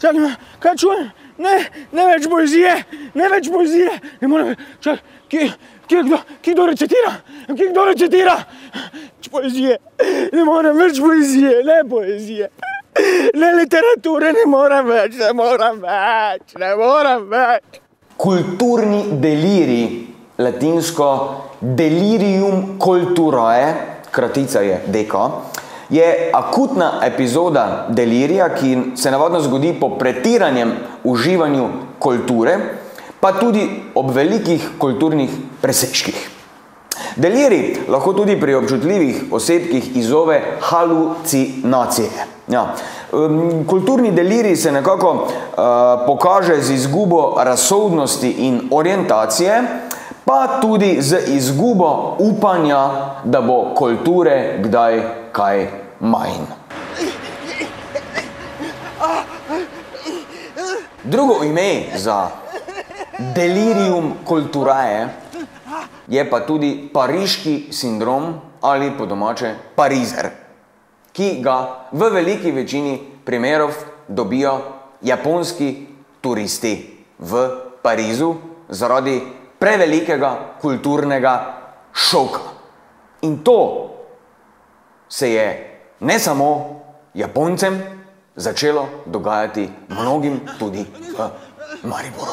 Čakaj, kaj čujem? Ne več poezije, ne morem več, čakaj, kje kdo recitira? Poezije, ne morem več poezije, ne literature, ne morem več. Kulturni delirij, latinsko delirium culturae, kratica je DK, je akutna epizoda delirija, ki se navadno zgodi po pretiranem uživanju kulture, pa tudi ob velikih kulturnih presežkih. Delirij lahko tudi pri občutljivih osebkih izzove halucinacije. Kulturni delirij se nekako pokaže z izgubo razsodnosti in orientacije, pa tudi z izgubo upanja, da bo kulture kdaj kaj manj. Drugo ime za delirium culturae je pa tudi pariški sindrom ali po domače parizer, ki ga v veliki večini primerov dobijo japonski turisti v Parizu zaradi prevelikega kulturnega šoka. In to se je ne samo Japoncem začelo dogajati mnogim tudi v Mariboru.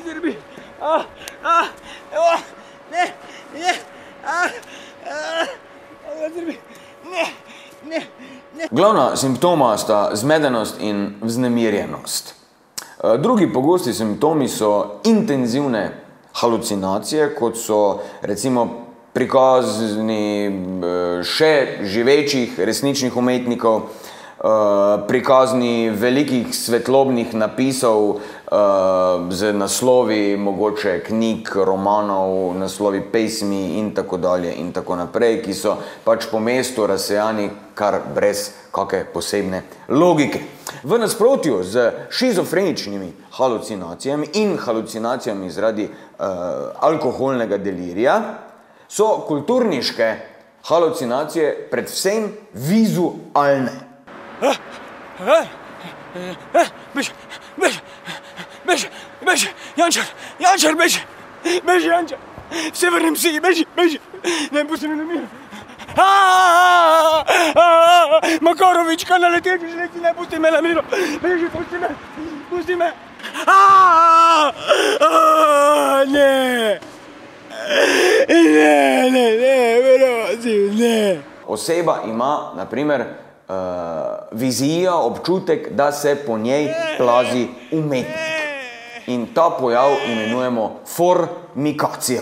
Zdrbi. Glavna simptoma sta zmedenost in vznemirjenost. Drugi pogosti simptomi so intenzivne halucinacije, kot so recimo prikazni še živečih resničnih umetnikov, prikazni velikih svetlobnih napisov z naslovi mogoče knjig, romanov, naslovi pesmi in tako dalje in tako naprej, ki so pač po mestu razsejani kar brez kakšne posebne logike. V nasprotju z šizofreničnimi halucinacijami in halucinacijami zaradi alkoholnega delirija so kulturniške halucinacije predvsem vizualne. Beži, Jančar, beži, Jančar, v severnem siji, beži, ne pusti me na miru. Makarovička na leteči železi, ne pusti me na miru, beži, pusti me. Ne, prosim, ne. Oseba ima, na primer, vizijo, občutek, da se po njej plazi umetnik. In ta pojav imenujemo formikacija.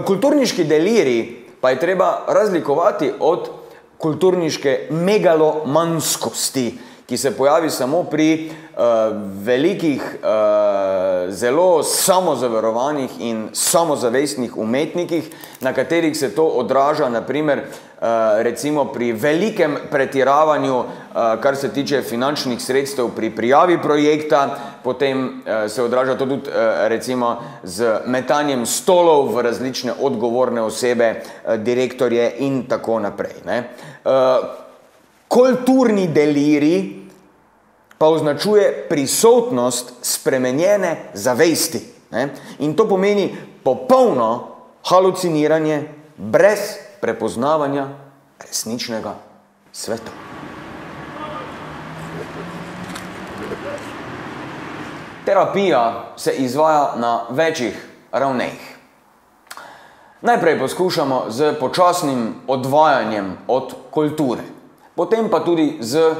Kulturniški delirij pa je treba razlikovati od kulturniške megalomanskosti, ki se pojavi samo pri velikih, zelo samozaverovanih in samozavestnih umetnikih, na katerih se to odraža, na primer, recimo pri velikem pretiravanju, kar se tiče finančnih sredstev pri prijavi projekta, potem se odraža to tudi recimo z metanjem stolov v različne odgovorne osebe, direktorje in tako naprej. Kulturni delirij pa označuje prisotnost spremenjene zavesti. In to pomeni popolno haluciniranje brez prepoznavanja resničnega sveta. Terapija se izvaja na večjih ravneh. Najprej poskušamo z počasnim odvajanjem od kulture, potem pa tudi z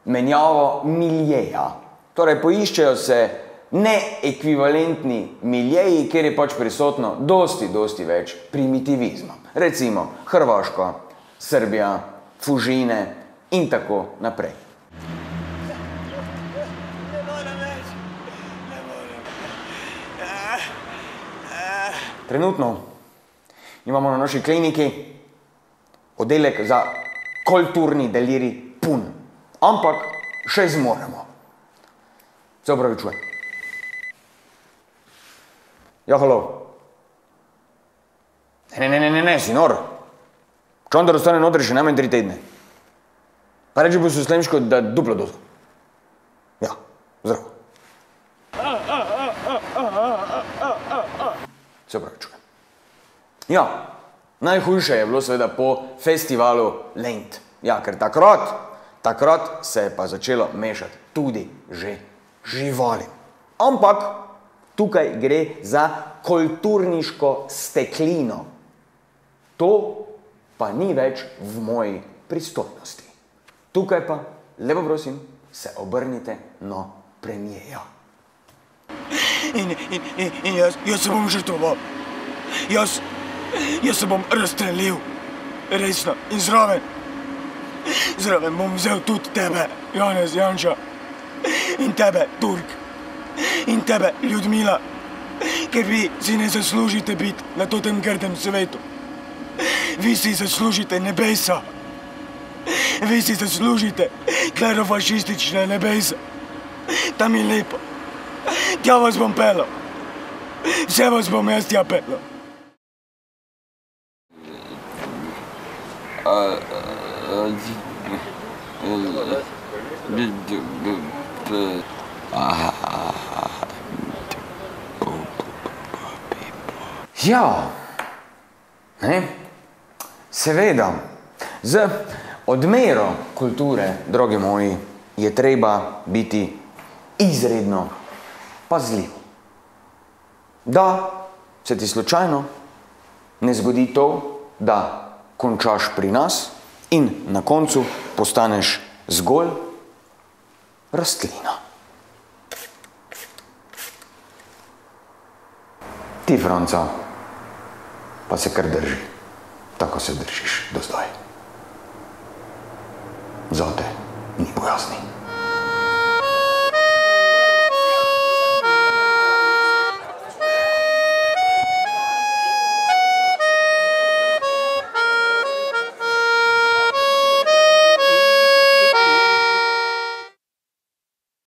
menjavo miljeja. Torej, poiščejo se neekvivalentni miljeji, kjer je pač prisotno dosti več primitivizma. Recimo Hrvaška, Srbija, Fužine in tako naprej. Trenutno imamo na naši kliniki oddelek za kulturni delirij pun, ampak še zmoremo. Se opravičujem. Ja, halo. Ne, si nor. Čondar ostane notri še najmanj 3 tedne. Pa reči bo Slemško, da duplo dozo. Ja, zdravo. Se pravi, čujem. Ja, najhujše je bilo seveda po festivalu Lent. Ja, ker takrat se je pa začelo mešati tudi že živali. Ampak tukaj gre za kulturniško steklino. To pa ni več v moji pristojnosti. Tukaj pa, lepo prosim, se obrnite na premijeja. In jaz se bom žrtvoval. Jaz se bom razstrelil. Resno. In zraven bom vzel tudi tebe, Janez Janša. In tebe, Turk. In tebe, Ljudmila. Ker vi si ne zaslužite biti na tem grdem svetu. Vi si zaslužite nebesa. Vi si zaslužite klerofašistične nebesa. Tam je lepo. Tja vas bom pelal. Vse vas bom jaz tja pelal. Ja, ne, seveda, z odmero kulture, drogi moji, je treba biti izredno pazljiv. Da se ti slučajno ne zgodi to, da končaš pri nas in na koncu postaneš zgolj rastlina. Ti, Franca, pa se kar drži, tako se držiš do zdaj. Zate ni bojazni.